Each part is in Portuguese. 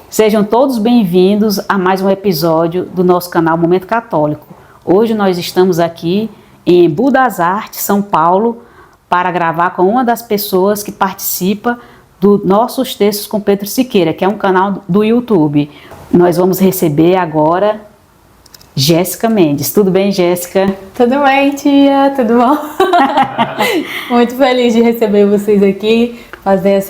Sejam todos bem-vindos a mais um episódio do nosso canal Momento Católico. Hoje nós estamos aqui em Budas Artes, São Paulo, para gravar com uma das pessoas que participa do Nossos Textos com Pedro Siqueira, que é um canal do YouTube. Nós vamos receber agora Jéssica Mendes. Tudo bem, Jéssica? Tudo bem, tia? Tudo bom? Muito feliz de receber vocês aqui, fazer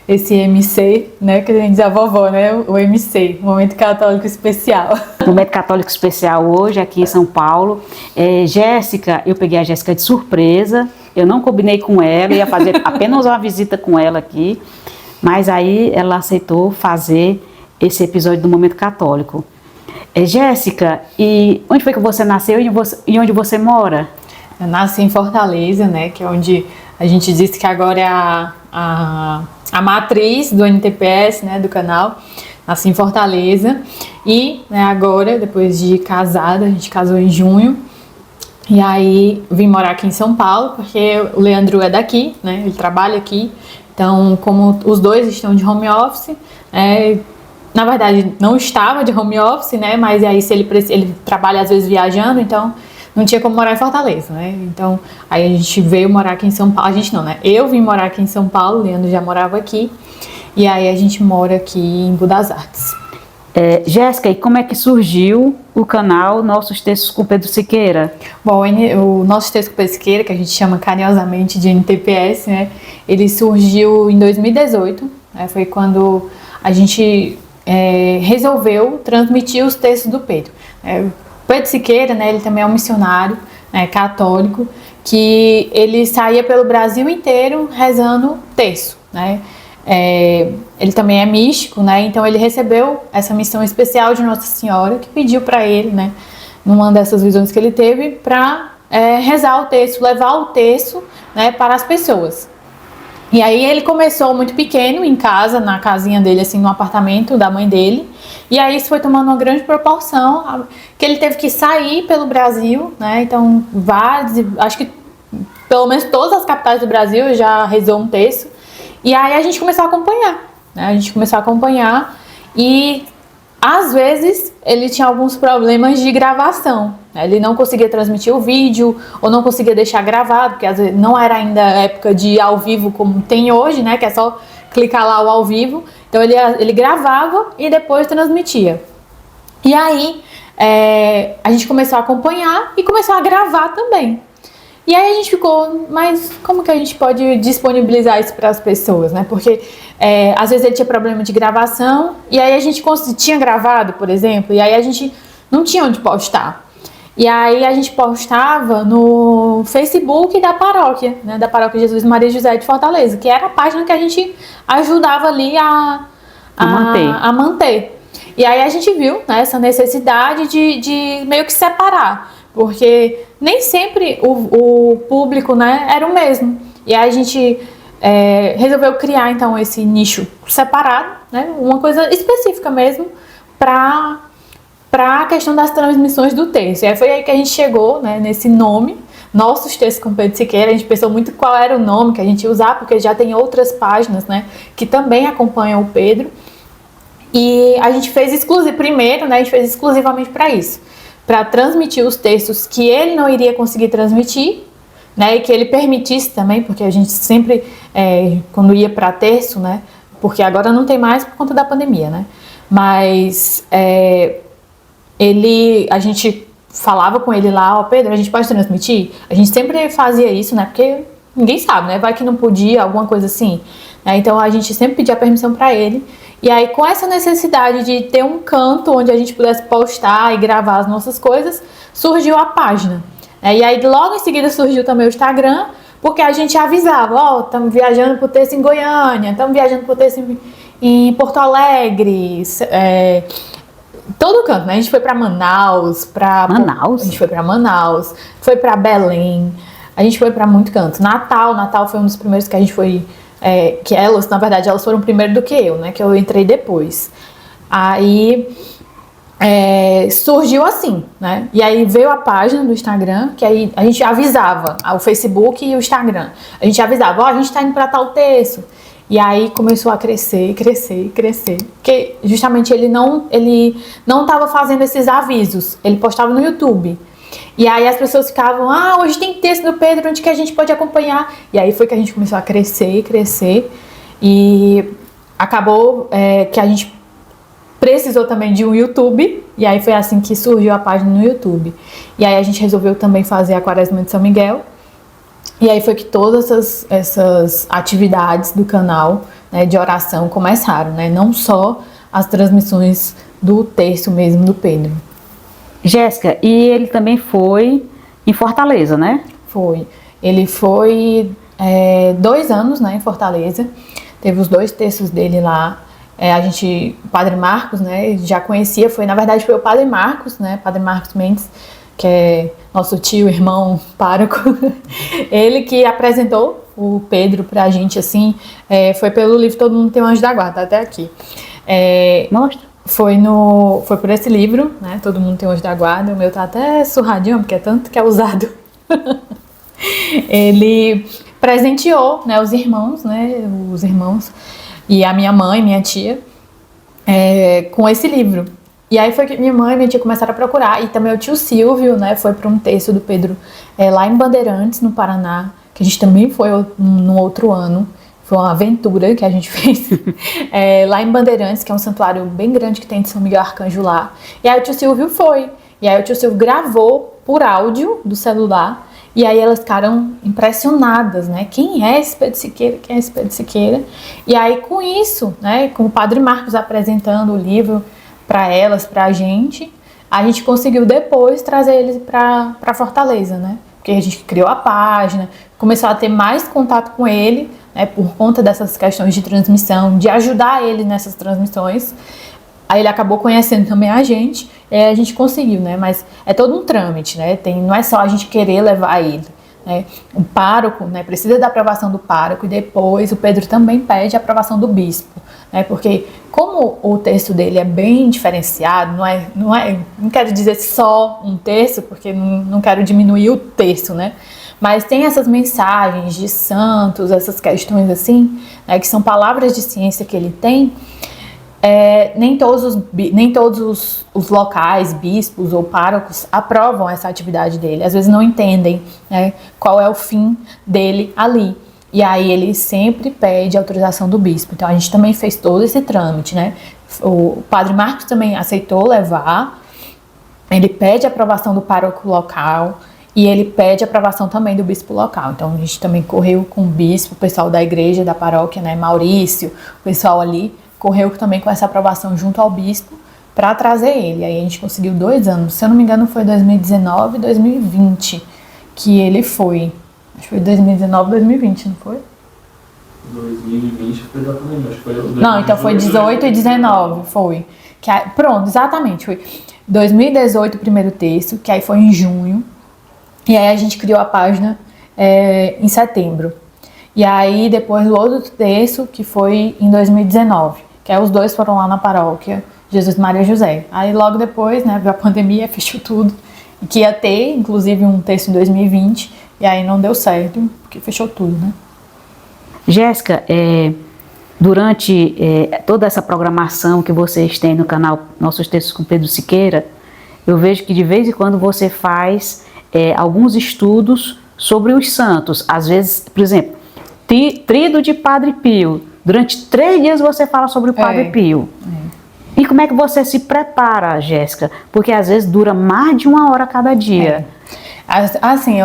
esse MC, né? Que a gente diz a vovó, né? O MC, Momento Católico Especial. Momento Católico Especial hoje aqui em São Paulo. Jéssica, eu peguei a Jéssica de surpresa, eu não combinei com ela, ia fazer apenas uma visita com ela aqui, mas aí ela aceitou fazer esse episódio do Momento Católico. Jéssica, e onde foi que você nasceu e onde você mora? Eu nasci em Fortaleza, né? Que é onde a gente disse que agora é a matriz do NTPS, né? Do canal. Nasci em Fortaleza e, né, agora, depois de casada, a gente casou em junho. E aí vim morar aqui em São Paulo, porque o Leandro é daqui, né? Ele trabalha aqui. Então, como os dois estão de home office, na verdade, não estava de home office, né? Mas aí se ele trabalha às vezes viajando, então não tinha como morar em Fortaleza, né? Então aí a gente veio morar aqui em São Paulo. A gente não, né? Eu vim morar aqui em São Paulo, o Leandro já morava aqui. E aí a gente mora aqui em Budas Artes. Jéssica, e como é que surgiu o canal Nossos Textos com Pedro Siqueira? Bom, o Nossos Textos com Pedro Siqueira, que a gente chama carinhosamente de NTPS, né? Ele surgiu em 2018, né? Foi quando a gente resolveu transmitir os textos do Pedro. Pedro Siqueira, né, ele também é um missionário, né, católico, que ele saía pelo Brasil inteiro rezando texto, né? Ele também é místico, né? Então ele recebeu essa missão especial de Nossa Senhora, que pediu para ele, né, numa dessas visões que ele teve, para rezar o texto, levar o texto, né, para as pessoas. E aí ele começou muito pequeno, em casa, na casinha dele, assim, no apartamento da mãe dele. E aí isso foi tomando uma grande proporção, que ele teve que sair pelo Brasil, né? Então, acho que pelo menos todas as capitais do Brasil já rezou um texto. E aí a gente começou a acompanhar, né? A gente começou a acompanhar e às vezes ele tinha alguns problemas de gravação, né? Ele não conseguia transmitir o vídeo ou não conseguia deixar gravado, porque às vezes não era ainda a época de ao vivo como tem hoje, né? Que é só clicar lá o ao vivo. Então ele gravava e depois transmitia. E aí a gente começou a acompanhar e começou a gravar também. E aí a gente ficou, mas como que a gente pode disponibilizar isso para as pessoas, né? Porque às vezes ele tinha problema de gravação e aí a gente tinha gravado, por exemplo, e aí a gente não tinha onde postar. E aí a gente postava no Facebook da paróquia, né? Da Paróquia Jesus Maria José de Fortaleza, que era a página que a gente ajudava ali a manter. E aí a gente viu, né, essa necessidade de meio que separar, porque nem sempre o público, né, era o mesmo. E aí a gente resolveu criar, então, esse nicho separado, né, uma coisa específica mesmo para a questão das transmissões do texto. E aí foi aí que a gente chegou, né, nesse nome, Nossos Textos com Pedro Siqueira. A gente pensou muito qual era o nome que a gente ia usar, porque já tem outras páginas, né, que também acompanham o Pedro. E a gente fez primeiro, né, a gente fez exclusivamente para isso, para transmitir os textos que ele não iria conseguir transmitir, né, e que ele permitisse também, porque a gente sempre, quando ia para terço, né, porque agora não tem mais por conta da pandemia, né, mas a gente falava com ele lá, Pedro, a gente pode transmitir? A gente sempre fazia isso, né, porque ninguém sabe, né, vai que não podia, alguma coisa assim, né, então a gente sempre pedia permissão para ele. E aí, com essa necessidade de ter um canto onde a gente pudesse postar e gravar as nossas coisas, surgiu a página. E aí, logo em seguida, surgiu também o Instagram, porque a gente avisava, estamos viajando por texto em Goiânia, estamos viajando por texto em Porto Alegre, todo canto, né? A gente foi para Manaus, Manaus? A gente foi para Manaus, foi para Belém, a gente foi para muito canto. Natal foi um dos primeiros que a gente foi... que elas, na verdade, elas foram primeiro do que eu, né? Que eu entrei depois. Aí surgiu assim, né? E aí veio a página do Instagram, que aí a gente avisava, o Facebook e o Instagram. A gente avisava, a gente tá indo para tal texto. E aí começou a crescer, porque justamente ele não estava fazendo esses avisos, ele postava no YouTube. E aí as pessoas ficavam, hoje tem texto do Pedro, onde que a gente pode acompanhar? E aí foi que a gente começou a crescer, e acabou que a gente precisou também de um YouTube, e aí foi assim que surgiu a página no YouTube. E aí a gente resolveu também fazer a Quaresma de São Miguel, e aí foi que todas essas atividades do canal, né, de oração começaram, né? Não só as transmissões do texto mesmo do Pedro. Jéssica, e ele também foi em Fortaleza, né? Foi. Ele foi 2 anos, né, em Fortaleza. Teve os 2 textos dele lá. O Padre Marcos, né, já conhecia. Na verdade, foi o Padre Marcos, né, Padre Marcos Mendes, que é nosso tio, irmão, pároco. Ele que apresentou o Pedro pra gente, assim. Foi pelo livro Todo Mundo Tem um Anjo da Guarda, até aqui. Mostra. Foi por esse livro, né? Todo Mundo Tem um Anjo da Guarda. O meu tá até surradinho, porque é tanto que é usado. Ele presenteou, né, os irmãos e a minha mãe, minha tia, com esse livro. E aí foi que minha mãe e minha tia começaram a procurar. E também o tio Silvio, né, foi para um texto do Pedro lá em Bandeirantes, no Paraná, que a gente também foi no outro ano. Foi uma aventura que a gente fez lá em Bandeirantes, que é um santuário bem grande que tem de São Miguel Arcanjo lá. E aí o tio Silvio foi. E aí o tio Silvio gravou por áudio do celular. E aí elas ficaram impressionadas, né? Quem é esse Pedro Siqueira? Quem é esse Pedro Siqueira? E aí com isso, né, com o Padre Marcos apresentando o livro para elas, pra gente conseguiu depois trazer eles para Fortaleza, né? Porque a gente criou a página, começou a ter mais contato com ele, né, por conta dessas questões de transmissão, de ajudar ele nessas transmissões. Aí ele acabou conhecendo também a gente conseguiu, né? Mas é todo um trâmite, né? Não é só a gente querer levar ele, né? O pároco, né, precisa da aprovação do pároco, e depois o Pedro também pede a aprovação do bispo, né? Porque como o texto dele é bem diferenciado, não quero dizer só um texto, porque não quero diminuir o texto, né? Mas tem essas mensagens de santos, essas questões assim, né, que são palavras de ciência que ele tem. Nem todos os locais, bispos ou párocos aprovam essa atividade dele. Às vezes não entendem, né, qual é o fim dele ali. E aí ele sempre pede autorização do bispo. Então a gente também fez todo esse trâmite, né? O Padre Marcos também aceitou levar. Ele pede a aprovação do pároco local e ele pede a aprovação também do bispo local. Então a gente também correu com o bispo, o pessoal da igreja, da paróquia, né, Maurício, o pessoal ali correu também com essa aprovação junto ao bispo para trazer ele. Aí a gente conseguiu 2 anos, se eu não me engano foi 2019 e 2020 que ele foi. Acho que foi 2019 e 2020, não foi? 2020 foi exatamente, acho que foi 2018. Não, então foi 18 e 19, foi. Pronto, exatamente, foi 2018 o primeiro texto, que aí foi em junho, e aí a gente criou a página em setembro. E aí depois o outro texto, que foi em 2019, que aí os 2 foram lá na paróquia Jesus Maria José. Aí logo depois, né, veio a pandemia, fechou tudo, e que ia ter, inclusive, um texto em 2020, e aí não deu certo, porque fechou tudo, né? Jéssica, durante toda essa programação que vocês têm no canal Nossos Textos com Pedro Siqueira, eu vejo que de vez em quando você faz alguns estudos sobre os santos. Às vezes, por exemplo, Tríduo de Padre Pio. Durante 3 dias você fala sobre o Padre Pio. E como é que você se prepara, Jéssica? Porque às vezes dura mais de 1 hora cada dia. Assim,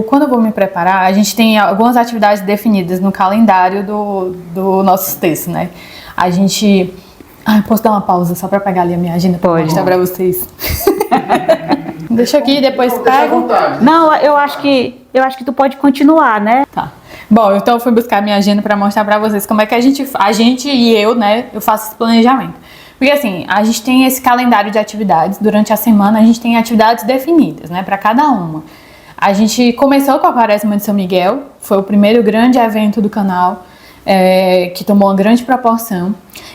quando eu vou me preparar, a gente tem algumas atividades definidas no calendário do nosso texto, né? A gente... posso dar uma pausa só pra pegar ali a minha agenda pra mostrar pra vocês? Deixa aqui, depois pego. Não, eu acho que tu pode continuar, né? Tá. Bom, então eu fui buscar minha agenda para mostrar para vocês como é que a gente e eu, né, eu faço esse planejamento. Porque assim, a gente tem esse calendário de atividades, durante a semana a gente tem atividades definidas, né, para cada uma. A gente começou com a Quaresma de São Miguel, foi o primeiro grande evento do canal, que tomou uma grande proporção.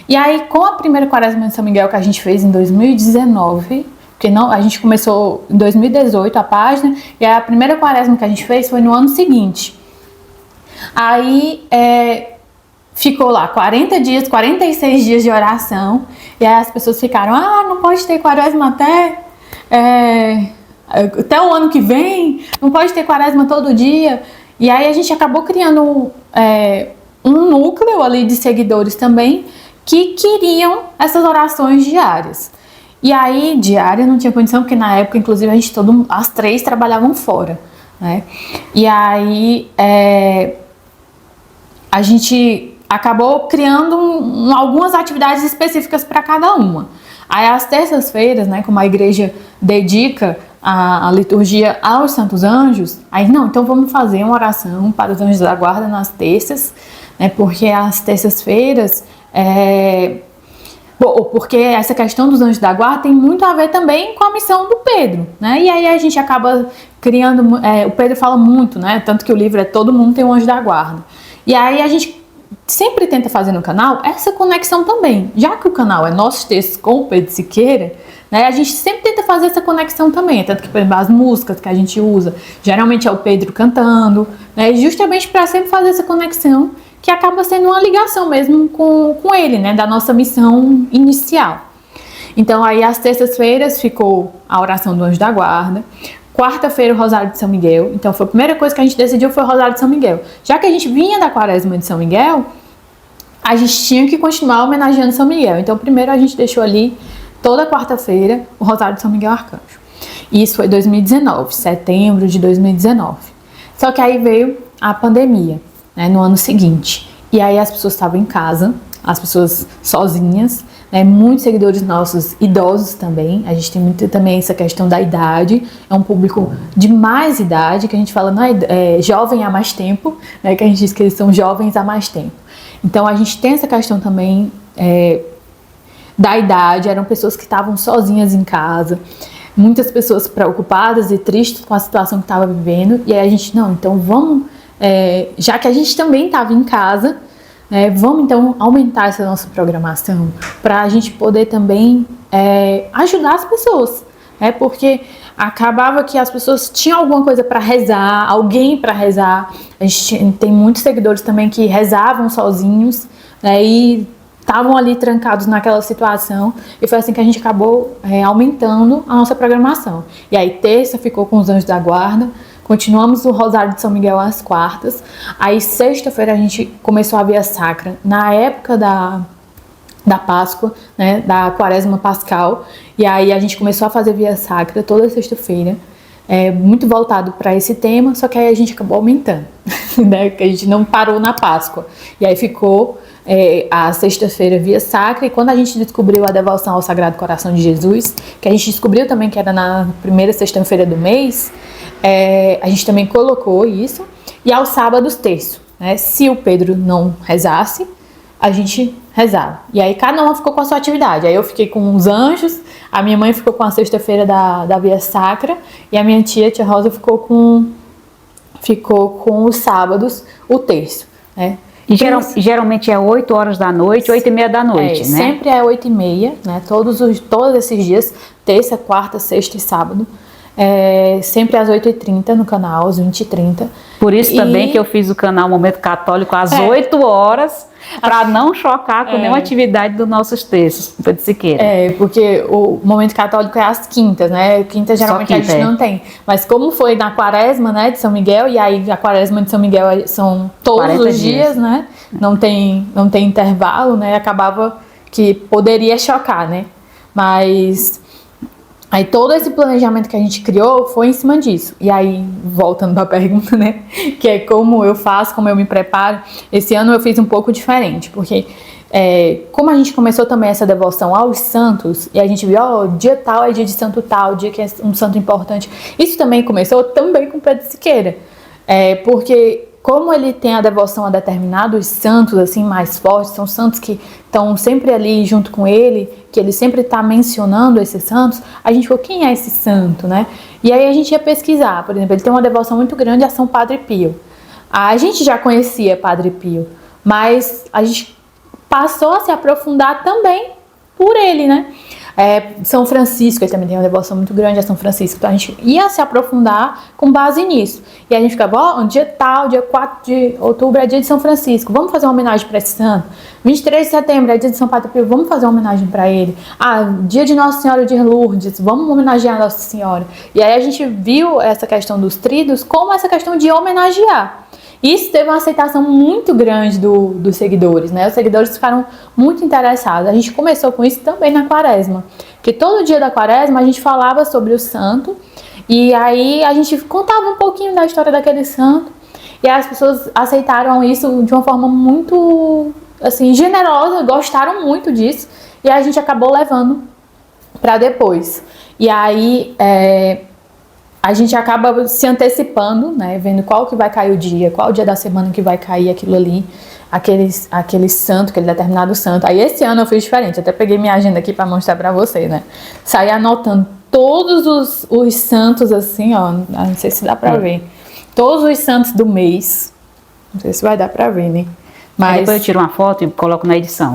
E aí, com a primeira Quaresma de São Miguel que a gente fez em 2019, porque a gente começou em 2018 a página, e a primeira Quaresma que a gente fez foi no ano seguinte. Aí ficou lá 40 dias, 46 dias de oração, e aí as pessoas ficaram, não pode ter quaresma até o ano que vem, não pode ter quaresma todo dia. E aí a gente acabou criando um núcleo ali de seguidores também, que queriam essas orações diárias. E aí, diária não tinha condição, porque na época, inclusive, as 3 trabalhavam fora, né? E aí, a gente acabou criando algumas atividades específicas para cada uma. Aí, às terças-feiras, né, como a igreja dedica a liturgia aos Santos Anjos, aí, então vamos fazer uma oração para os Anjos da Guarda nas terças, né, porque às terças-feiras... porque essa questão dos Anjos da Guarda tem muito a ver também com a missão do Pedro, né? E aí a gente acaba criando, o Pedro fala muito, né? Tanto que o livro todo mundo tem um Anjo da Guarda. E aí a gente sempre tenta fazer no canal essa conexão também. Já que o canal é Nossos Textos com o Pedro Siqueira, né? A gente sempre tenta fazer essa conexão também. Tanto que, por exemplo, as músicas que a gente usa, geralmente é o Pedro cantando, né? Justamente para sempre fazer essa conexão, que acaba sendo uma ligação mesmo com ele, né, da nossa missão inicial. Então, aí, às terças-feiras ficou a oração do Anjo da Guarda, quarta-feira o Rosário de São Miguel, então foi a primeira coisa que a gente decidiu, foi o Rosário de São Miguel. Já que a gente vinha da quaresma de São Miguel, a gente tinha que continuar homenageando São Miguel. Então, primeiro a gente deixou ali, toda quarta-feira, o Rosário de São Miguel Arcanjo. E isso foi 2019, setembro de 2019. Só que aí veio a pandemia, né, no ano seguinte. E aí as pessoas estavam em casa, as pessoas sozinhas, né, muitos seguidores nossos idosos também. A gente tem muito também essa questão da idade, é um público de mais idade, que a gente fala, não é jovem há mais tempo, né, que a gente diz que eles são jovens há mais tempo. Então a gente tem essa questão também da idade, eram pessoas que estavam sozinhas em casa, muitas pessoas preocupadas e tristes com a situação que estava vivendo, e aí a gente, então vamos, já que a gente também estava em casa, vamos então aumentar essa nossa programação para a gente poder também ajudar as pessoas, porque acabava que as pessoas tinham alguma coisa para rezar, alguém para rezar. A gente tem muitos seguidores também que rezavam sozinhos, e estavam ali trancados naquela situação, e foi assim que a gente acabou aumentando a nossa programação. E aí terça ficou com os Anjos da Guarda, continuamos o Rosário de São Miguel às quartas, aí sexta-feira a gente começou a Via Sacra, na época da Páscoa, né, da Quaresma Pascal, e aí a gente começou a fazer Via Sacra toda sexta-feira, muito voltado para esse tema, só que aí a gente acabou aumentando, né, que a gente não parou na Páscoa, e aí ficou a sexta-feira Via Sacra, e quando a gente descobriu a devoção ao Sagrado Coração de Jesus, que a gente descobriu também que era na primeira sexta-feira do mês, a gente também colocou isso, e aos sábados terço, né? Se o Pedro não rezasse, a gente rezava. E aí cada uma ficou com a sua atividade. Aí eu fiquei com os anjos, a minha mãe ficou com a sexta-feira da Via Sacra, e a minha tia Rosa, ficou com os sábados, o terço, né? E geralmente é 8 horas da noite, 8h30 da noite, né? Sempre é 8h30, né? Todos esses dias, terça, quarta, sexta e sábado. Sempre às 8h30 no canal, às 20h30. Por isso também que eu fiz o canal Momento Católico às 8 horas, para não chocar com nenhuma atividade dos nossos textos, Pedro Siqueira. Porque o Momento Católico é às quintas, né? Quinta geralmente a gente não tem. Mas como foi na Quaresma, né, de São Miguel, e aí a Quaresma de São Miguel são todos os dias, né? Não tem intervalo, né? Acabava que poderia chocar, né? Mas aí todo esse planejamento que a gente criou foi em cima disso. E aí, voltando para a pergunta, né, que é como eu faço, como eu me preparo, esse ano eu fiz um pouco diferente, porque como a gente começou também essa devoção aos santos, e a gente viu, dia tal é dia de santo tal, dia que é um santo importante, isso também começou também com Pedro Siqueira, porque como ele tem a devoção a determinados santos assim mais fortes, são santos que estão sempre ali junto com ele, que ele sempre está mencionando esses santos, a gente falou, quem é esse santo, né? E aí a gente ia pesquisar, por exemplo, ele tem uma devoção muito grande a São Padre Pio. A gente já conhecia Padre Pio, mas a gente passou a se aprofundar também por ele, né? São Francisco, ele também tem uma devoção muito grande a São Francisco, então a gente ia se aprofundar com base nisso. E a gente ficava, dia tal, dia 4 de outubro é dia de São Francisco, vamos fazer uma homenagem para esse santo. 23 de setembro é dia de São Padre Pio, vamos fazer uma homenagem para ele. Dia de Nossa Senhora de Lourdes, vamos homenagear a Nossa Senhora. E aí a gente viu essa questão dos tríduos como essa questão de homenagear. Isso teve uma aceitação muito grande dos seguidores, né? Os seguidores ficaram muito interessados. A gente começou com isso também na Quaresma, porque todo dia da Quaresma a gente falava sobre o santo e aí a gente contava um pouquinho da história daquele santo e as pessoas aceitaram isso de uma forma muito, assim, generosa, gostaram muito disso e a gente acabou levando para depois. E aí a gente acaba se antecipando, né, vendo qual que vai cair o dia, qual o dia da semana que vai cair aquilo ali, aquele santo, aquele determinado santo. Aí esse ano eu fiz diferente, até peguei minha agenda aqui para mostrar para vocês, né. Saí anotando todos os santos assim, ó, não sei se dá para ver. Todos os santos do mês, não sei se vai dar para ver, né. Mas aí depois eu tiro uma foto e coloco na edição.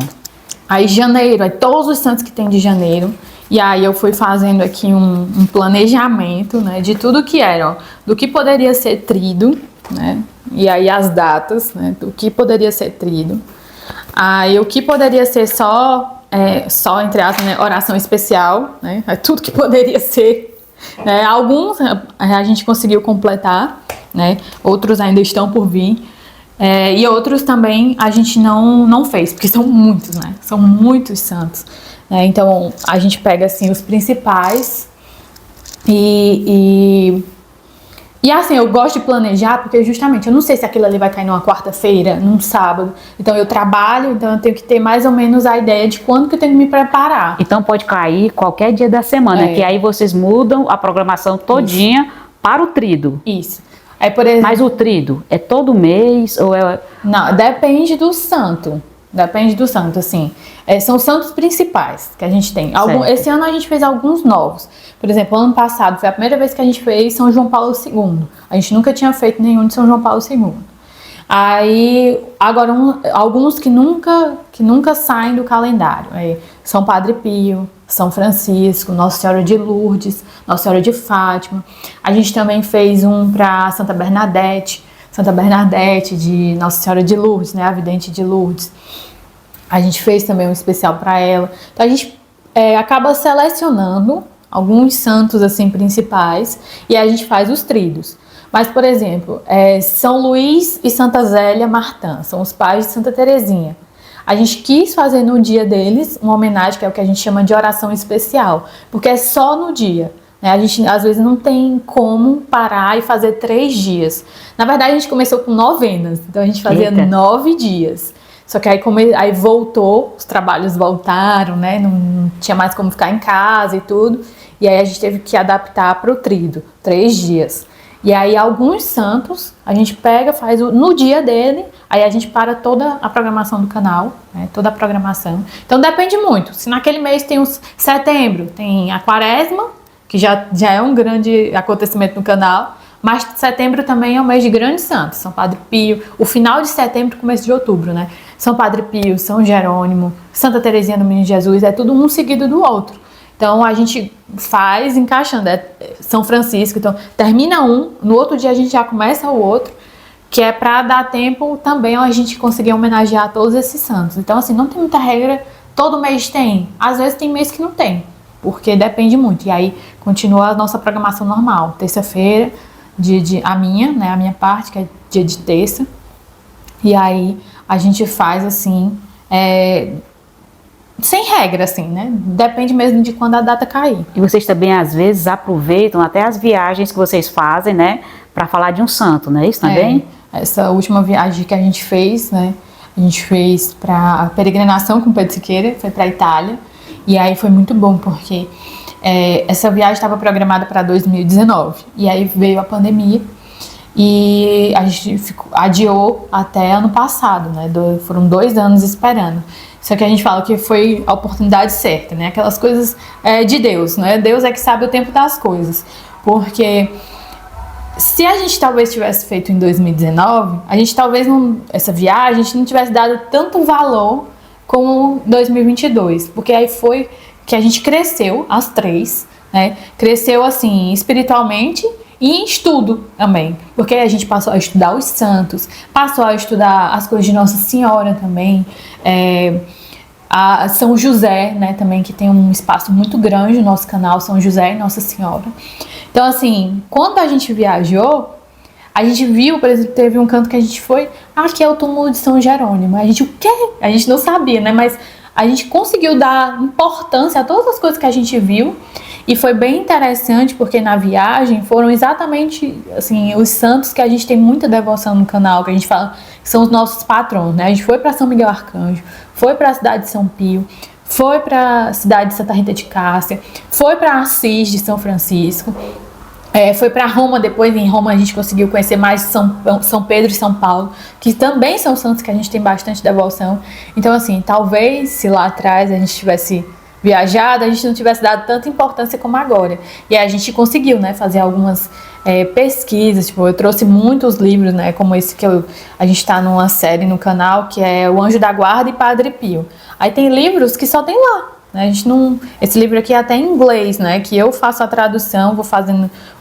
Aí janeiro, aí todos os santos que tem de janeiro. E aí eu fui fazendo aqui um planejamento, né, de tudo que era, ó, do que poderia ser trido, né, e aí as datas, né, do que poderia ser trido. Aí o que poderia ser só entre aspas, né, oração especial, né, tudo que poderia ser, né, alguns a gente conseguiu completar, né, outros ainda estão por vir. E outros também a gente não fez, porque são muitos, né? São muitos santos. Então a gente pega assim os principais e assim, eu gosto de planejar porque justamente eu não sei se aquilo ali vai cair numa quarta-feira, num sábado. Então eu trabalho, então eu tenho que ter mais ou menos a ideia de quando que eu tenho que me preparar. Então pode cair qualquer dia da semana, que aí vocês mudam a programação todinha para o trido. Isso. Aí, por exemplo, mas o trido é todo mês ou é... Não, depende do santo. Depende do santo, assim. São os santos principais que a gente tem. Esse ano a gente fez alguns novos. Por exemplo, ano passado foi a primeira vez que a gente fez São João Paulo II. A gente nunca tinha feito nenhum de São João Paulo II. Aí, agora, alguns que nunca saem do calendário. São Padre Pio, São Francisco, Nossa Senhora de Lourdes, Nossa Senhora de Fátima. A gente também fez um para Santa Bernadette de Nossa Senhora de Lourdes, né, a vidente de Lourdes. A gente fez também um especial para ela. Então a gente acaba selecionando alguns santos assim principais e a gente faz os tridos. Mas, por exemplo, São Luís e Santa Zélia Martã, são os pais de Santa Teresinha. A gente quis fazer no dia deles uma homenagem, que é o que a gente chama de oração especial, porque é só no dia. A gente, às vezes, não tem como parar e fazer 3 dias. Na verdade, a gente começou com novenas, então a gente fazia 9 dias. Só que aí voltou, os trabalhos voltaram, né? Não tinha mais como ficar em casa e tudo. E aí a gente teve que adaptar para o trido, 3 dias. E aí alguns santos a gente pega, faz no dia dele, aí a gente para toda a programação do canal, né, toda a programação. Então depende muito. Se naquele mês tem setembro, tem a Quaresma, que já é um grande acontecimento no canal, mas setembro também é um mês de grandes santos. São Padre Pio, o final de setembro, começo de outubro, né? São Padre Pio, São Jerônimo, Santa Teresinha do Menino Jesus, é tudo um seguido do outro. Então a gente faz encaixando, São Francisco, então termina um, no outro dia a gente já começa o outro, que é para dar tempo também a gente conseguir homenagear todos esses santos. Então assim, não tem muita regra, todo mês tem, às vezes tem mês que não tem, porque depende muito. E aí continua a nossa programação normal, terça-feira, a minha parte, que é dia de terça, e aí a gente faz assim, sem regra, assim, né? Depende mesmo de quando a data cair. E vocês também, às vezes, aproveitam até as viagens que vocês fazem, né? Para falar de um santo, não é isso também? Essa última viagem que a gente fez, né? A gente fez para a peregrinação com Pedro Siqueira, foi para a Itália. E aí foi muito bom, porque essa viagem estava programada para 2019. E aí veio a pandemia. E a gente adiou até ano passado, né? Foram 2 anos esperando. Só que a gente fala que foi a oportunidade certa, né? Aquelas coisas de Deus, né? Deus é que sabe o tempo das coisas. Porque se a gente talvez tivesse feito em 2019, a gente talvez essa viagem, a gente não tivesse dado tanto valor como 2022. Porque aí foi que a gente cresceu, as três, né? Cresceu assim, espiritualmente e em estudo também, porque a gente passou a estudar os santos, passou a estudar as coisas de Nossa Senhora também, a São José, né, também, que tem um espaço muito grande no nosso canal, São José e Nossa Senhora. Então, assim, quando a gente viajou, a gente viu, por exemplo, teve um canto que a gente foi, aqui é o túmulo de São Jerônimo. A gente, o quê? A gente não sabia, né, mas a gente conseguiu dar importância a todas as coisas que a gente viu. E foi bem interessante porque na viagem foram exatamente assim, os santos que a gente tem muita devoção no canal, que a gente fala que são os nossos patrões, né? A gente foi para São Miguel Arcanjo, foi para a cidade de São Pio, foi para a cidade de Santa Rita de Cássia, foi para Assis de São Francisco, foi para Roma. Depois em Roma a gente conseguiu conhecer mais São Pedro e São Paulo, que também são santos que a gente tem bastante devoção. Então assim, talvez se lá atrás a gente tivesse viajado, a gente não tivesse dado tanta importância como agora. E aí a gente conseguiu, né, fazer algumas pesquisas, tipo, eu trouxe muitos livros, né, como esse que a gente está numa série no canal, que é O Anjo da Guarda e Padre Pio. Aí tem livros que só tem lá, né, a gente não... Esse livro aqui é até em inglês, né, que eu faço a tradução,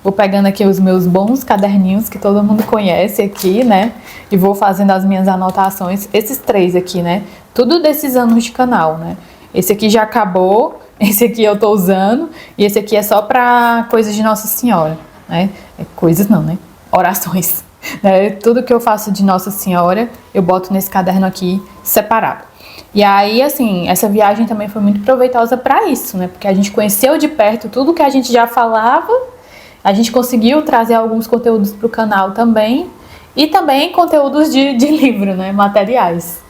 vou pegando aqui os meus bons caderninhos, que todo mundo conhece aqui, né, e vou fazendo as minhas anotações, esses 3 aqui, né, tudo desses anos de canal, né. Esse aqui já acabou, esse aqui eu tô usando, e esse aqui é só para coisas de Nossa Senhora, né? Coisas não, né? Orações. Né? Tudo que eu faço de Nossa Senhora, eu boto nesse caderno aqui separado. E aí, assim, essa viagem também foi muito proveitosa para isso, né? Porque a gente conheceu de perto tudo que a gente já falava, a gente conseguiu trazer alguns conteúdos para o canal também, e também conteúdos de livro, né? Materiais.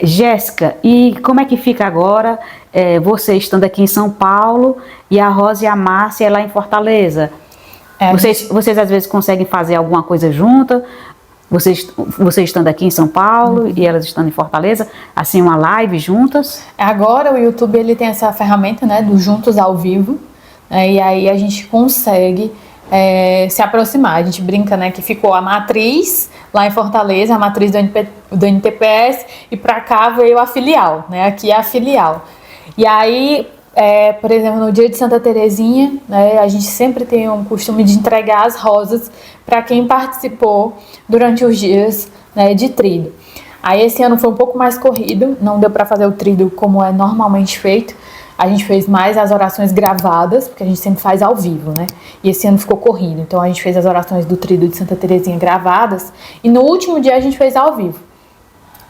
Jéssica, e como é que fica agora você estando aqui em São Paulo e a Rosa e a Márcia lá em Fortaleza? Vocês às vezes conseguem fazer alguma coisa junta? Você estando aqui em São Paulo e elas estando em Fortaleza, assim, uma live juntas? Agora o YouTube ele tem essa ferramenta, né, do Juntos ao Vivo, e aí a gente consegue se aproximar. A gente brinca, né, que ficou a matriz lá em Fortaleza, a matriz do NTPS, e para cá veio a filial, né, aqui é a filial. E aí, por exemplo, no dia de Santa Terezinha, né, a gente sempre tem um costume de entregar as rosas para quem participou durante os dias, né, de tríduo. Aí esse ano foi um pouco mais corrido, não deu para fazer o tríduo como é normalmente feito. A gente fez mais as orações gravadas, porque a gente sempre faz ao vivo, né? E esse ano ficou corrido, então a gente fez as orações do tríduo de Santa Terezinha gravadas, e no último dia a gente fez ao vivo.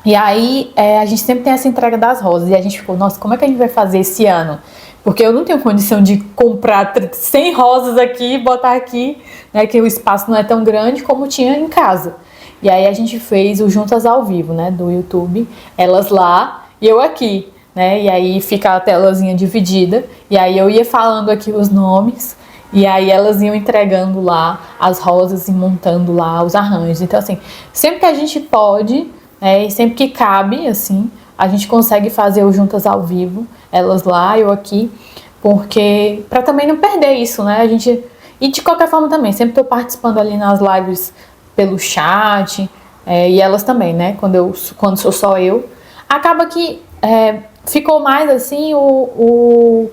E aí a gente sempre tem essa entrega das rosas, e a gente ficou, nossa, como é que a gente vai fazer esse ano? Porque eu não tenho condição de comprar 100 rosas aqui e botar aqui, né? Que o espaço não é tão grande como tinha em casa. E aí a gente fez o Juntas ao Vivo, né? Do YouTube, elas lá e eu aqui. Né? E aí fica a telazinha dividida, e aí eu ia falando aqui os nomes, e aí elas iam entregando lá as rosas e montando lá os arranjos. Então assim, sempre que a gente pode, né, e sempre que cabe, assim, a gente consegue fazer o Juntas ao Vivo, elas lá, eu aqui, porque para também não perder isso, né? E de qualquer forma também, sempre tô participando ali nas lives pelo chat, e elas também, né? Quando sou só eu, acaba que ficou mais assim o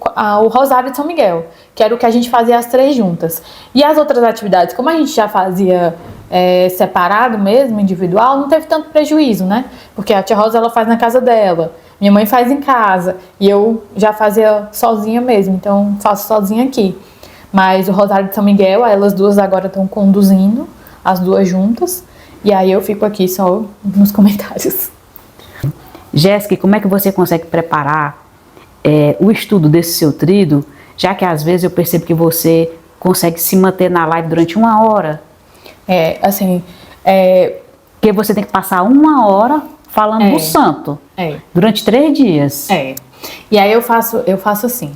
Rosário de São Miguel, que era o que a gente fazia as 3 juntas. E as outras atividades, como a gente já fazia separado mesmo, individual, não teve tanto prejuízo, né? Porque a tia Rosa ela faz na casa dela, minha mãe faz em casa, e eu já fazia sozinha mesmo, então faço sozinha aqui. Mas o Rosário de São Miguel, elas duas agora estão conduzindo, as duas juntas, e aí eu fico aqui só nos comentários. Jéssica, como é que você consegue preparar o estudo desse seu tríduo, já que às vezes eu percebo que você consegue se manter na live durante 1 hora? Porque você tem que passar 1 hora falando do santo, durante 3 dias. E aí eu faço assim,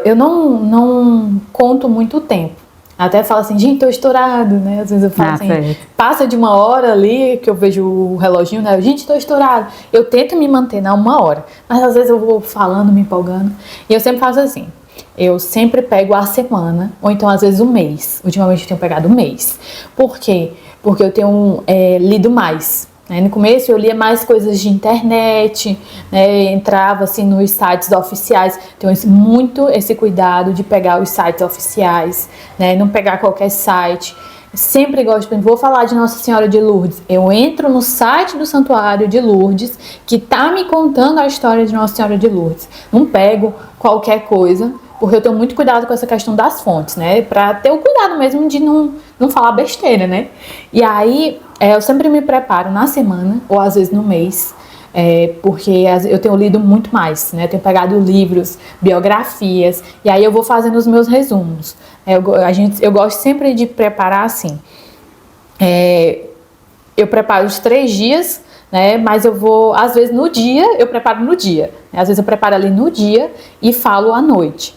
eu não conto muito tempo. Até falo assim, gente, tô estourado, né? Às vezes eu falo assim, passa de 1 hora ali, que eu vejo o reloginho, né? Gente, tô estourado. Eu tento me manter na 1 hora, mas às vezes eu vou falando, me empolgando. E eu sempre faço assim, eu sempre pego a semana, ou então às vezes o mês. Ultimamente eu tenho pegado o mês. Por quê? Porque eu tenho lido mais. né? No começo eu lia mais coisas de internet, né? Entrava assim nos sites oficiais. Tenho muito esse cuidado de pegar os sites oficiais, né? Não pegar qualquer site. Sempre gosto, vou falar de Nossa Senhora de Lourdes, eu entro no site do Santuário de Lourdes, que tá me contando a história de Nossa Senhora de Lourdes. Não pego qualquer coisa, porque eu tenho muito cuidado com essa questão das fontes, né? Pra ter o cuidado mesmo de não falar besteira, né? E aí, eu sempre me preparo na semana, ou às vezes no mês, porque eu tenho lido muito mais, né? Eu tenho pegado livros, biografias, e aí eu vou fazendo os meus resumos. Eu gosto sempre de preparar assim. Eu preparo os 3 dias, né? Mas eu vou, às vezes no dia, eu preparo no dia. Né? Às vezes eu preparo ali no dia e falo à noite.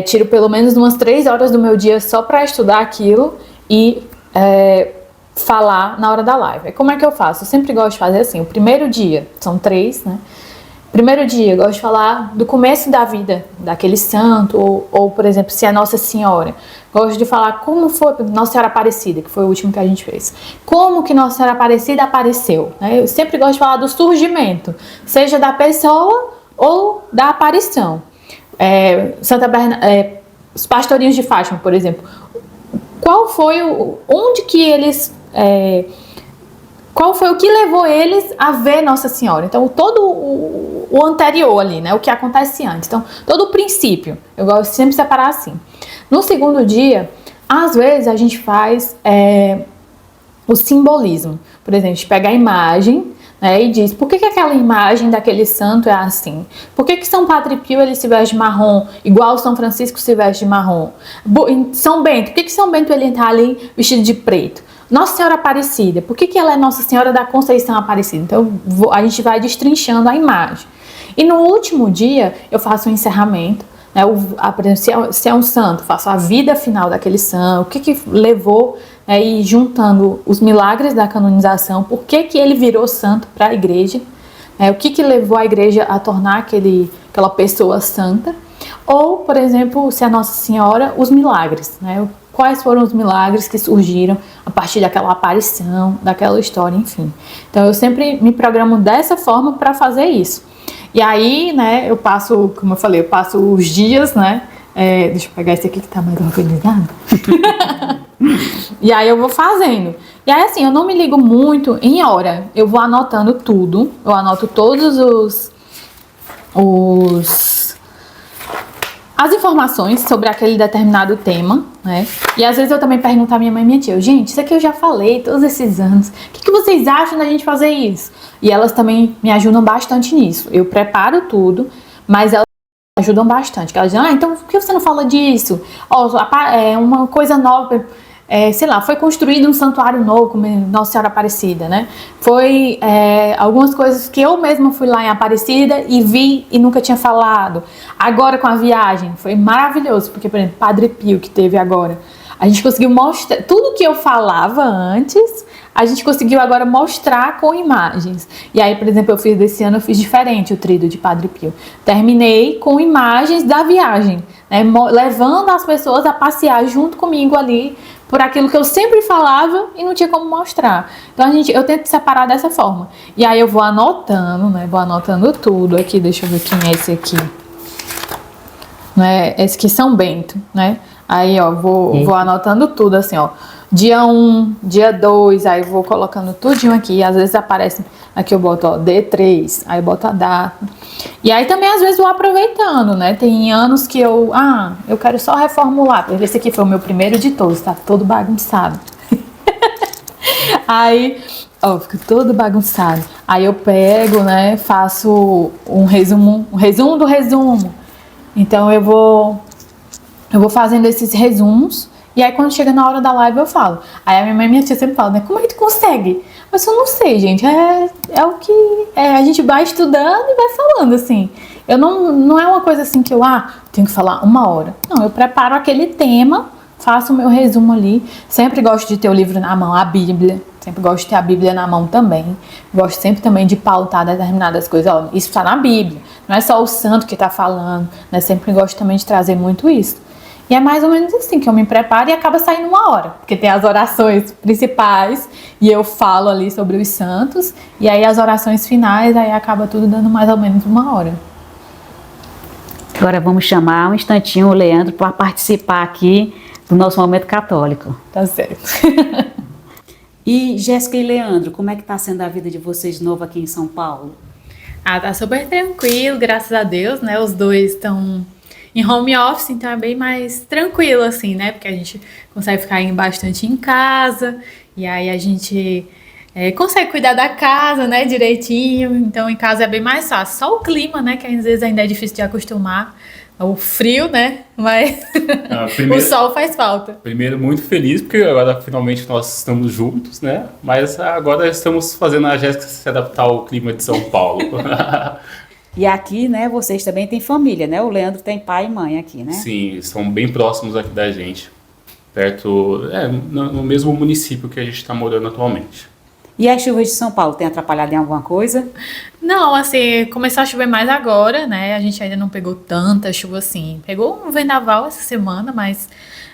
Tiro pelo menos umas 3 horas do meu dia só para estudar aquilo e falar na hora da live. Como é que eu faço? Eu sempre gosto de fazer assim, o primeiro dia, são 3, né? Primeiro dia, eu gosto de falar do começo da vida daquele santo, ou por exemplo, se é Nossa Senhora. Gosto de falar como foi Nossa Senhora Aparecida, que foi o último que a gente fez. Como que Nossa Senhora Aparecida apareceu, né? Eu sempre gosto de falar do surgimento, seja da pessoa ou da aparição. Os pastorinhos de Fátima, por exemplo. Qual foi onde que eles... qual foi o que levou eles a ver Nossa Senhora? Então, todo o anterior ali, né? O que acontece antes. Então, todo o princípio. Eu gosto de sempre separar assim. No segundo dia, às vezes a gente faz o simbolismo. Por exemplo, a gente pega a imagem, né, e diz por que aquela imagem daquele santo é assim? Por que São Padre Pio ele se veste de marrom, igual São Francisco se veste de marrom? São Bento, por que São Bento ele está ali vestido de preto? Nossa Senhora Aparecida, por que ela é Nossa Senhora da Conceição Aparecida? Então a gente vai destrinchando a imagem. E no último dia eu faço um encerramento, né? Por exemplo, se é um santo, faço a vida final daquele santo, o que levou, e juntando os milagres da canonização, por que ele virou santo para a igreja, o que levou a igreja a tornar aquela pessoa santa. Ou, por exemplo, se é Nossa Senhora, os milagres, né? Quais foram os milagres que surgiram a partir daquela aparição, daquela história, enfim. Então, eu sempre me programo dessa forma para fazer isso. E aí, né, eu passo, como eu falei, eu passo os dias, né? Deixa eu pegar esse aqui que tá mais organizado. E aí eu vou fazendo. E aí, assim, eu não me ligo muito em hora. Eu vou anotando tudo. Eu anoto todos as informações sobre aquele determinado tema, né? E às vezes eu também pergunto à minha mãe e minha tia, gente, isso aqui eu já falei todos esses anos, o que vocês acham da gente fazer isso? E elas também me ajudam bastante nisso. Eu preparo tudo, mas elas me ajudam bastante. Elas dizem, então por que você não fala disso? É uma coisa nova, sei lá, foi construído um santuário novo, como Nossa Senhora Aparecida, né? Foi algumas coisas que eu mesma fui lá em Aparecida e vi e nunca tinha falado. Agora com a viagem, foi maravilhoso, porque, por exemplo, Padre Pio que teve agora, a gente conseguiu mostrar, tudo que eu falava antes, a gente conseguiu agora mostrar com imagens. E aí, por exemplo, desse ano eu fiz diferente o tríduo de Padre Pio. Terminei com imagens da viagem, né? Levando as pessoas a passear junto comigo ali, por aquilo que eu sempre falava e não tinha como mostrar. Então eu tento separar dessa forma. E aí eu vou anotando, né? Vou anotando tudo aqui. Deixa eu ver quem é esse aqui. Né? Esse aqui São Bento, né? Aí, ó, vou anotando tudo assim, ó. Dia 1, dia 2, aí vou colocando tudinho aqui. Às vezes aparece, aqui eu boto, ó, D3, aí eu boto a data. E aí também às vezes vou aproveitando, né? Tem anos que eu quero só reformular. Esse aqui foi o meu primeiro de todos, tá todo bagunçado. Aí, ó, fica todo bagunçado. Aí eu pego, né, faço um resumo do resumo. Então eu vou fazendo esses resumos. E aí quando chega na hora da live eu falo. Aí a minha mãe e minha tia sempre falam, né? Como é que tu consegue? Mas eu não sei, gente. É o que... a gente vai estudando e vai falando, assim. Eu não é uma coisa assim que eu tenho que falar 1 hora. Não, eu preparo aquele tema, faço o meu resumo ali. Sempre gosto de ter o livro na mão, a Bíblia. Sempre gosto de ter a Bíblia na mão também. Gosto sempre também de pautar determinadas coisas. Ó, isso está na Bíblia. Não é só o santo que está falando, né? Sempre gosto também de trazer muito isso. E é mais ou menos assim que eu me preparo e acaba saindo 1 hora, porque tem as orações principais e eu falo ali sobre os santos, e aí as orações finais, aí acaba tudo dando mais ou menos 1 hora. Agora vamos chamar um instantinho o Leandro para participar aqui do nosso Momento Católico. Tá certo. E Jéssica e Leandro, como é que está sendo a vida de vocês de novo aqui em São Paulo? Tá super tranquilo, graças a Deus, né? Os dois estão em home office, então é bem mais tranquilo, assim, né? Porque a gente consegue ficar bastante em casa, e aí a gente consegue cuidar da casa, né, direitinho. Então em casa é bem mais fácil. Só o clima, né, que às vezes ainda é difícil de acostumar. O frio, né? Mas o sol faz falta. Primeiro, muito feliz, porque agora finalmente nós estamos juntos, né? Mas agora estamos fazendo a Jéssica se adaptar ao clima de São Paulo. E aqui, né, vocês também têm família, né? O Leandro tem pai e mãe aqui, né? Sim, são bem próximos aqui da gente. Perto, no mesmo município que a gente está morando atualmente. E as chuvas de São Paulo têm atrapalhado em alguma coisa? Não, assim, começou a chover mais agora, né? A gente ainda não pegou tanta chuva assim. Pegou um vendaval essa semana, mas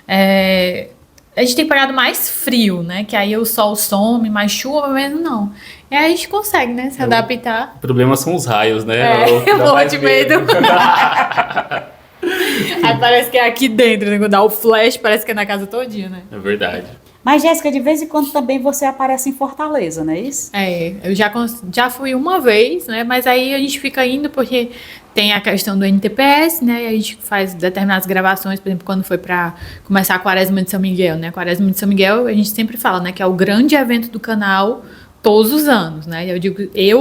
a gente tem pegado mais frio, né? Que aí o sol some, mas chuva mesmo não. E aí a gente consegue, né? Se adaptar. O problema são os raios, né? Eu morro de medo. Aí parece que é aqui dentro, né? Quando dá o flash, parece que é na casa todinha, né? É verdade. Mas, Jéssica, de vez em quando também você aparece em Fortaleza, não é isso? Eu já fui uma vez, né? Mas aí a gente fica indo porque tem a questão do NTPS, né? E a gente faz determinadas gravações, por exemplo, quando foi para começar a Quaresma de São Miguel, né? A Quaresma de São Miguel, a gente sempre fala, né? Que é o grande evento do canal todos os anos, né?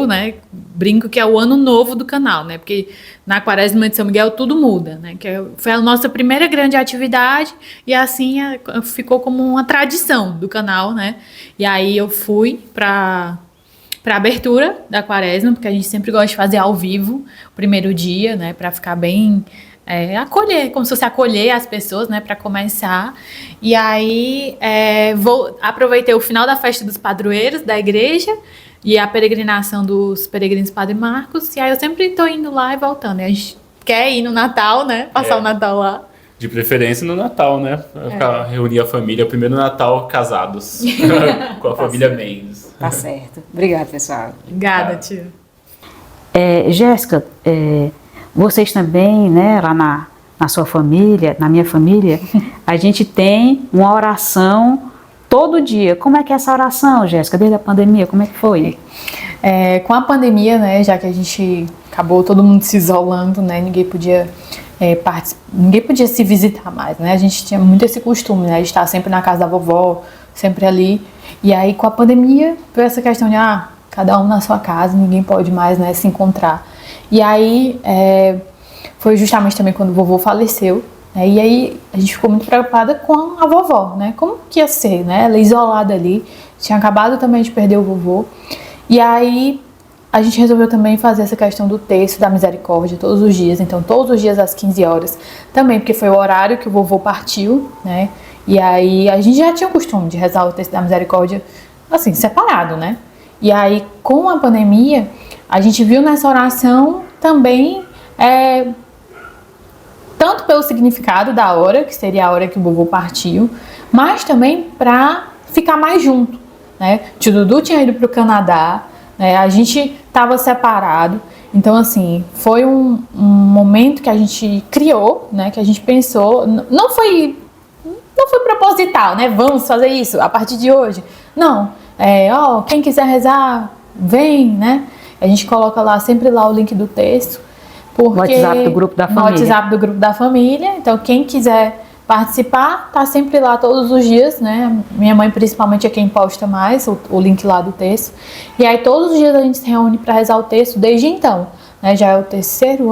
Né, brinco que é o ano novo do canal, né? Porque na Quaresma de São Miguel tudo muda, né? Que foi a nossa primeira grande atividade e assim ficou como uma tradição do canal, né? E aí eu fui para abertura da Quaresma, porque a gente sempre gosta de fazer ao vivo o primeiro dia, né? Para ficar bem acolher, como se fosse acolher as pessoas, né, para começar. E aí aproveitei o final da festa dos padroeiros da igreja e a peregrinação dos peregrinos Padre Marcos, e aí eu sempre tô indo lá e voltando. E a gente quer ir no Natal, né, passar o Natal lá. De preferência no Natal, né? Reunir a família, primeiro Natal casados, com a família Mendes. Tá certo. Obrigada, pessoal. Obrigada, tio. Jéssica, vocês também, né, lá na sua família, na minha família, a gente tem uma oração todo dia. Como é que é essa oração, Jéssica, desde a pandemia, como é que foi? Com a pandemia, né, já que a gente acabou todo mundo se isolando, né, ninguém podia se visitar mais, né, a gente tinha muito esse costume, né, de estar sempre na casa da vovó, sempre ali, e aí com a pandemia veio essa questão de, cada um na sua casa, ninguém pode mais, né, se encontrar. E aí, foi justamente também quando o vovô faleceu, né? E aí a gente ficou muito preocupada com a vovó, né? Como que ia ser, né? Ela isolada ali, tinha acabado também de perder o vovô. E aí a gente resolveu também fazer essa questão do terço da misericórdia todos os dias. Então, todos os dias às 15 horas, também porque foi o horário que o vovô partiu, né? E aí a gente já tinha o costume de rezar o terço da misericórdia, assim, separado, né? E aí, com a pandemia, a gente viu nessa oração também, tanto pelo significado da hora, que seria a hora que o vovô partiu, mas também para ficar mais junto, né? Tio Dudu tinha ido para o Canadá, né? A gente estava separado, então assim, foi um momento que a gente criou, né? Que a gente pensou, não foi proposital, né? Vamos fazer isso a partir de hoje. Não, quem quiser rezar, vem, né? A gente coloca lá, sempre lá o link do texto. Porque no WhatsApp do grupo da família. No WhatsApp do grupo da família. Então, quem quiser participar, tá sempre lá todos os dias, né? Minha mãe, principalmente, é quem posta mais o link lá do texto. E aí, todos os dias a gente se reúne para rezar o texto desde então. Né? Já é o terceiro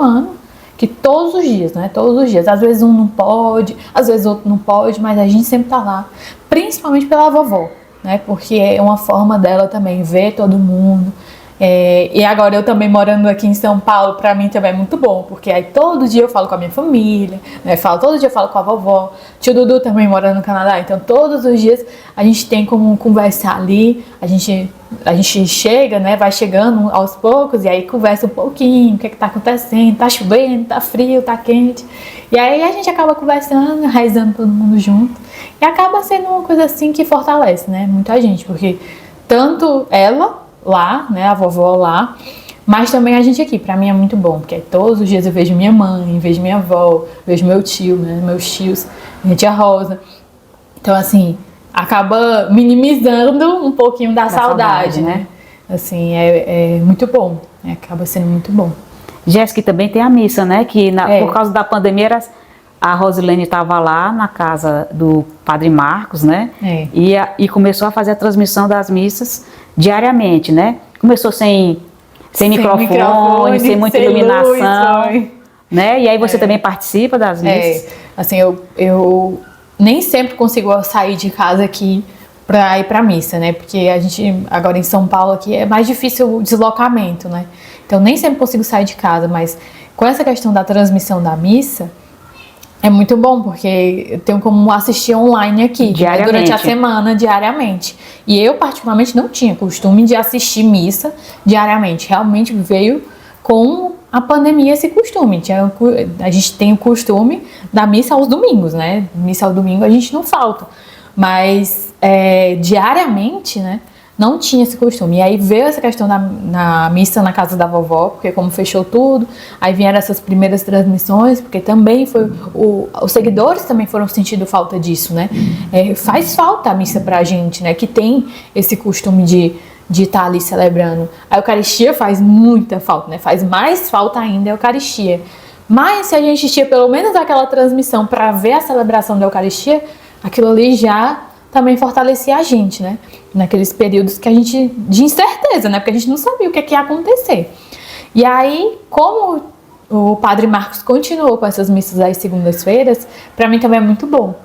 ano que todos os dias, né? Todos os dias. Às vezes um não pode, às vezes outro não pode, mas a gente sempre tá lá. Principalmente pela vovó, né? Porque é uma forma dela também ver todo mundo. E agora eu também morando aqui em São Paulo, pra mim também é muito bom, porque aí todo dia eu falo com a minha família, né? Todo dia eu falo com a vovó, tio Dudu também morando no Canadá, então todos os dias a gente tem como conversar ali, a gente a gente chega, né, vai chegando aos poucos e aí conversa um pouquinho, o que tá acontecendo, tá chovendo, tá frio, tá quente. E aí a gente acaba conversando, rezando todo mundo junto. E acaba sendo uma coisa assim que fortalece, né, muita gente, porque tanto ela lá, né, a vovó lá, mas também a gente aqui, pra mim é muito bom, porque todos os dias eu vejo minha mãe, vejo minha avó, vejo meu tio, né, meus tios, minha tia Rosa. Então, assim, acaba minimizando um pouquinho da saudade, né? Assim, é muito bom, né? Acaba sendo muito bom. Jéssica, também tem a missa, né? Que por causa da pandemia, a Rosilene estava lá na casa do Padre Marcos, né? E começou a fazer a transmissão das missas diariamente, né? Começou sem microfone, sem muita iluminação, luz, né? E aí você também participa das missas? Assim, eu nem sempre consigo sair de casa aqui para ir para missa, né? Porque a gente agora em São Paulo aqui é mais difícil o deslocamento, né? Então nem sempre consigo sair de casa, mas com essa questão da transmissão da missa é muito bom, porque eu tenho como assistir online aqui, né, durante a semana, diariamente. E eu particularmente não tinha costume de assistir missa diariamente. Realmente veio com a pandemia esse costume. A gente tem o costume da missa aos domingos, né? Missa ao domingo a gente não falta. Mas diariamente, né? Não tinha esse costume. E aí veio essa questão na missa na casa da vovó, porque como fechou tudo, aí vieram essas primeiras transmissões, porque também foi os seguidores também foram sentindo falta disso, né? Faz falta a missa pra gente, né? Que tem esse costume de estar ali celebrando. A Eucaristia faz muita falta, né? Faz mais falta ainda a Eucaristia. Mas se a gente tinha pelo menos aquela transmissão para ver a celebração da Eucaristia, aquilo ali já também fortalecia a gente, né? Naqueles períodos que a gente, de incerteza, né? Porque a gente não sabia o que ia acontecer. E aí, como o Padre Marcos continuou com essas missas às segundas-feiras, para mim também é muito bom.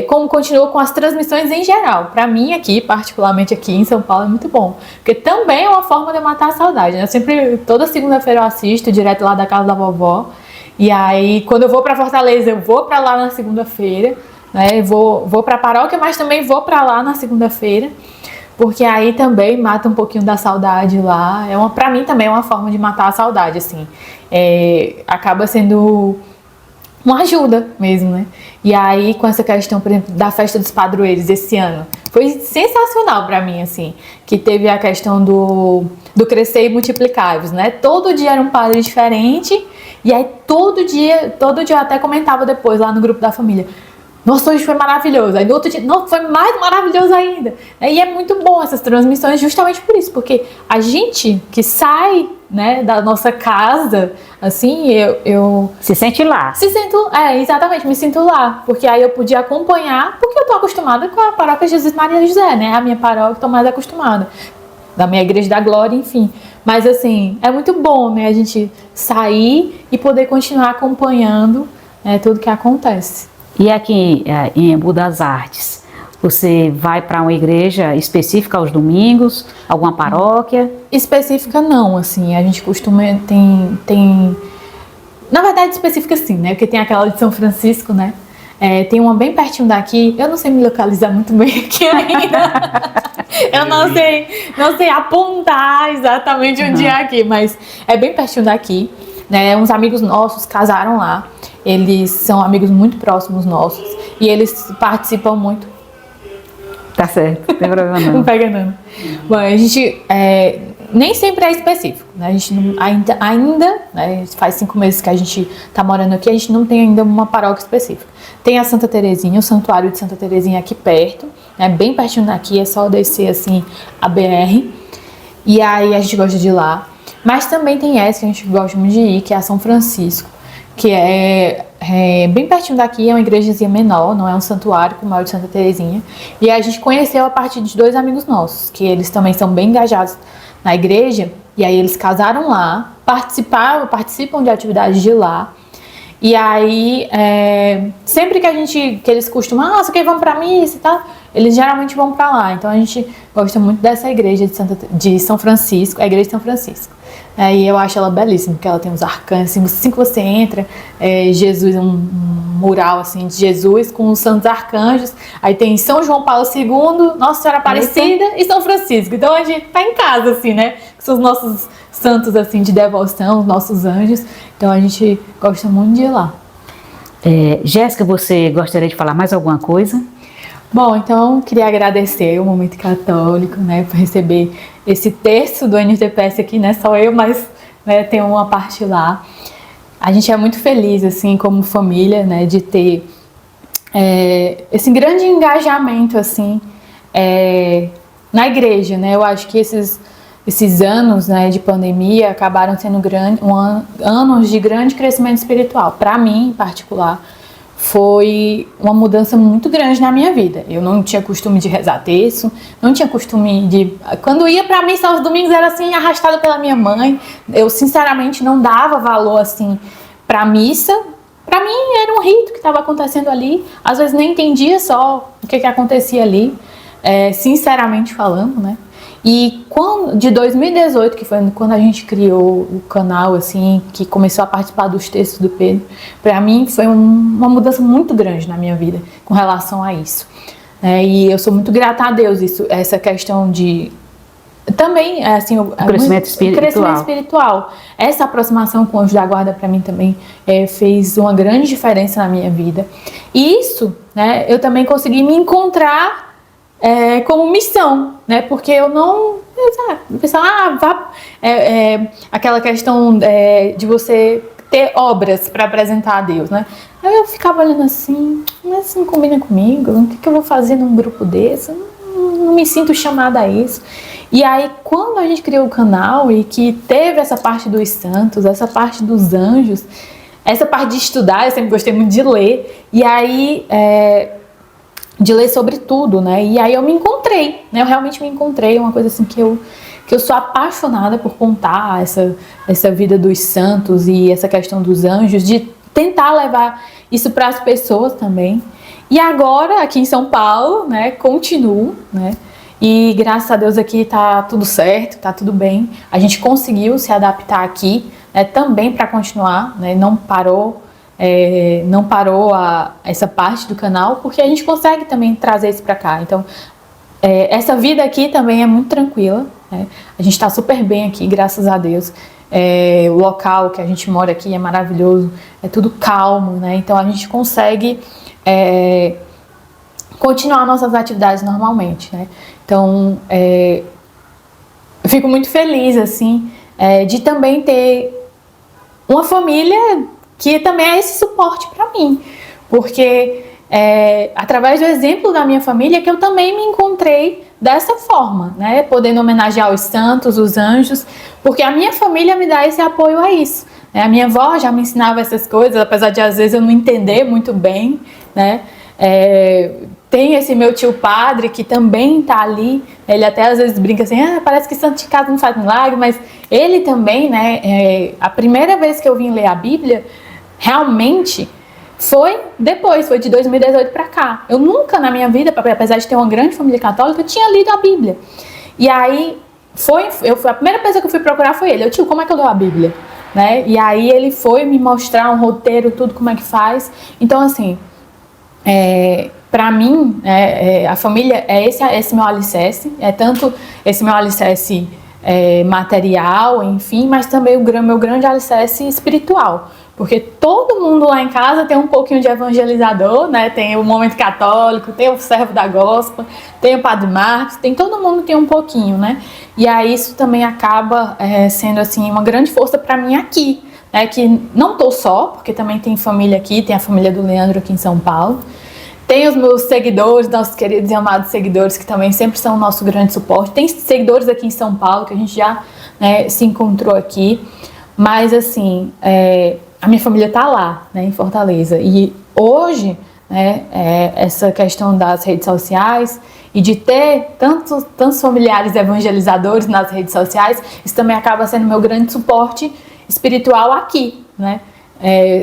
Como continuou com as transmissões em geral. Para mim aqui, particularmente aqui em São Paulo, é muito bom. Porque também é uma forma de matar a saudade, né? Eu sempre, toda segunda-feira eu assisto, direto lá da casa da vovó. E aí, quando eu vou para Fortaleza, eu vou para lá na segunda-feira, né? Vou para a paróquia, mas também vou para lá na segunda-feira. Porque aí também mata um pouquinho da saudade lá. Para mim também é uma forma de matar a saudade, assim. Acaba sendo uma ajuda mesmo, né? E aí, com essa questão, por exemplo, da festa dos padroeiros esse ano, foi sensacional pra mim, assim, que teve a questão do crescer e multiplicar-vos, né? Todo dia era um padre diferente, e aí todo dia eu até comentava depois lá no grupo da família: nossa, hoje foi maravilhoso. Aí no outro dia, não, foi mais maravilhoso ainda. E é muito bom essas transmissões justamente por isso, porque a gente que sai, né, da nossa casa, assim, eu se sente lá. Exatamente, me sinto lá. Porque aí eu podia acompanhar, porque eu tô acostumada com a paróquia Jesus Maria José, né? A minha paróquia, tô mais acostumada. Da minha igreja da glória, enfim. Mas assim, é muito bom, né, a gente sair e poder continuar acompanhando tudo que acontece. E aqui em Embu das Artes, você vai para uma igreja específica aos domingos? Alguma paróquia? Específica não, assim, a gente costuma, tem na verdade específica sim, né, porque tem aquela de São Francisco, né, tem uma bem pertinho daqui, eu não sei me localizar muito bem aqui ainda, eu não sei apontar exatamente onde é aqui, mas é bem pertinho daqui, né, uns amigos nossos casaram lá, eles são amigos muito próximos nossos e eles participam muito. Tá certo, não tem problema não. Não pega não. Bom, a gente nem sempre é específico, né? A gente não, ainda, né, faz 5 meses que a gente tá morando aqui, a gente não tem ainda uma paróquia específica. Tem a Santa Terezinha, o Santuário de Santa Terezinha aqui perto, né, bem pertinho daqui, é só descer assim a BR. E aí a gente gosta de ir lá. Mas também tem essa que a gente gosta muito de ir, que é a São Francisco, que é bem pertinho daqui, é uma igrejazinha menor, não é um santuário como é o de Santa Terezinha. E a gente conheceu a partir de 2 amigos nossos, que eles também são bem engajados na igreja, e aí eles casaram lá, participam de atividades de lá. E aí, sempre que eles costumam, nossa, vamos pra missa e tal, eles geralmente vão para lá. Então a gente gosta muito dessa igreja de São Francisco, a igreja de São Francisco. E eu acho ela belíssima, porque ela tem uns arcanjos, assim que você entra, Jesus, um mural assim de Jesus com os santos arcanjos. Aí tem São João Paulo II, Nossa Senhora Aparecida e São Francisco. Então a gente tá em casa, assim, né? Que são os nossos santos, assim, de devoção, os nossos anjos. Então a gente gosta muito de ir lá. Jéssica, você gostaria de falar mais alguma coisa? Bom, então queria agradecer o Momento Católico, né, por receber esse terço do NTPS aqui, né, só eu, mas né, tem uma parte lá. A gente é muito feliz, assim, como família, né, de ter esse grande engajamento, assim, na igreja, né. Eu acho que esses anos, né, de pandemia acabaram sendo anos de grande crescimento espiritual. Para mim, em particular, foi uma mudança muito grande na minha vida. Eu não tinha costume de rezar terço, não tinha costume de... Quando ia pra missa aos domingos era assim, arrastada pela minha mãe. Eu sinceramente não dava valor assim pra missa. Pra mim era um rito que estava acontecendo ali. Às vezes nem entendia só o que acontecia ali, sinceramente falando, né? E de 2018, que foi quando a gente criou o canal, assim, que começou a participar dos textos do Pedro, para mim foi uma mudança muito grande na minha vida com relação a isso. E eu sou muito grata a Deus, essa questão de... Também, assim... O crescimento espiritual. Essa aproximação com o Anjo da Guarda, para mim, também fez uma grande diferença na minha vida. E isso, né, eu também consegui me encontrar como missão, né? Porque eu não pensava, aquela questão de você ter obras para apresentar a Deus, né? Aí eu ficava olhando assim, mas isso não combina comigo, o que eu vou fazer num grupo desse? Não me sinto chamada a isso. E aí, quando a gente criou o canal e que teve essa parte dos santos, essa parte dos anjos, essa parte de estudar, eu sempre gostei muito de ler, e aí... de ler sobre tudo, né? E aí eu me encontrei, né? Eu realmente me encontrei, uma coisa assim que eu sou apaixonada por contar essa vida dos santos e essa questão dos anjos, de tentar levar isso para as pessoas também. E agora, aqui em São Paulo, né? Continuo, né? E graças a Deus aqui tá tudo certo, tá tudo bem. A gente conseguiu se adaptar aqui, né? Também para continuar, né? Não parou essa parte do canal, porque a gente consegue também trazer isso para cá. Então, essa vida aqui também é muito tranquila, né? A gente está super bem aqui, graças a Deus. O local que a gente mora aqui é maravilhoso, é tudo calmo, né? Então, a gente consegue continuar nossas atividades normalmente, né? Então, eu fico muito feliz, assim, de também ter uma família que também é esse suporte para mim, porque através do exemplo da minha família que eu também me encontrei dessa forma, né, podendo homenagear os santos, os anjos, porque a minha família me dá esse apoio a isso, né? A minha avó já me ensinava essas coisas, apesar de às vezes eu não entender muito bem, né? Tem esse meu tio padre que também tá ali, ele até às vezes brinca assim, parece que santo de casa não faz milagre, mas ele também, né, a primeira vez que eu vim ler a Bíblia, realmente foi de 2018 para cá. Eu nunca na minha vida, apesar de ter uma grande família católica, eu tinha lido a Bíblia. E aí, a primeira pessoa que eu fui procurar foi ele. Tio, como é que eu leio a Bíblia? Né? E aí ele foi me mostrar um roteiro, tudo como é que faz. Então, assim, para mim, a família é esse meu alicerce, tanto esse meu alicerce material, enfim, mas também o meu grande alicerce espiritual. Porque todo mundo lá em casa tem um pouquinho de evangelizador, né? Tem o Momento Católico, tem o Servo da Gospel, tem o Padre Marcos, todo mundo tem um pouquinho, né? E aí isso também acaba sendo assim uma grande força para mim aqui, né? Que não tô só, porque também tem família aqui, tem a família do Leandro aqui em São Paulo. Tem os meus seguidores, nossos queridos e amados seguidores, que também sempre são o nosso grande suporte. Tem seguidores aqui em São Paulo, que a gente já se encontrou aqui. Mas, assim, a minha família tá lá, né, em Fortaleza. E hoje, né, essa questão das redes sociais e de ter tantos familiares evangelizadores nas redes sociais, isso também acaba sendo meu grande suporte espiritual aqui, né?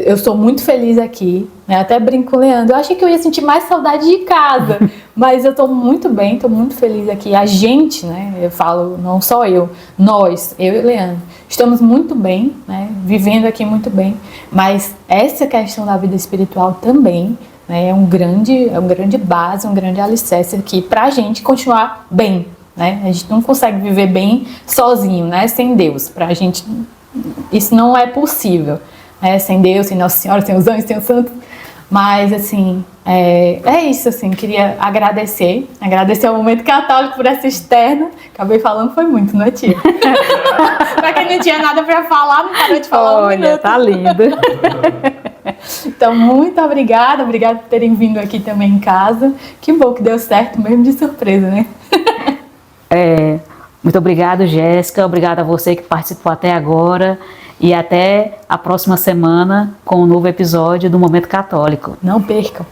Eu sou muito feliz aqui, né? Até brinco com o Leandro. Eu achei que eu ia sentir mais saudade de casa, mas eu tô muito bem, tô muito feliz aqui. A gente, né? Eu falo, não só eu, nós, eu e o Leandro, estamos muito bem, né? Vivendo aqui muito bem. Mas essa questão da vida espiritual também, né? É um grande base, um grande alicerce aqui pra gente continuar bem, né? A gente não consegue viver bem sozinho, né? Sem Deus. Pra gente, isso não é possível. Sem Deus, sem Nossa Senhora, sem os anjos, sem os santos. Mas, assim, é isso, assim, queria agradecer ao Momento Católico por essa externa. Acabei falando, foi muito, não é, tia? Pra quem não tinha nada pra falar, não parou de falar. Olha, tá lindo. Então, muito obrigada por terem vindo aqui também em casa. Que bom que deu certo, mesmo de surpresa, né? Muito obrigado, Jéssica. Obrigada a você que participou até agora. E até a próxima semana com um novo episódio do Momento Católico. Não percam!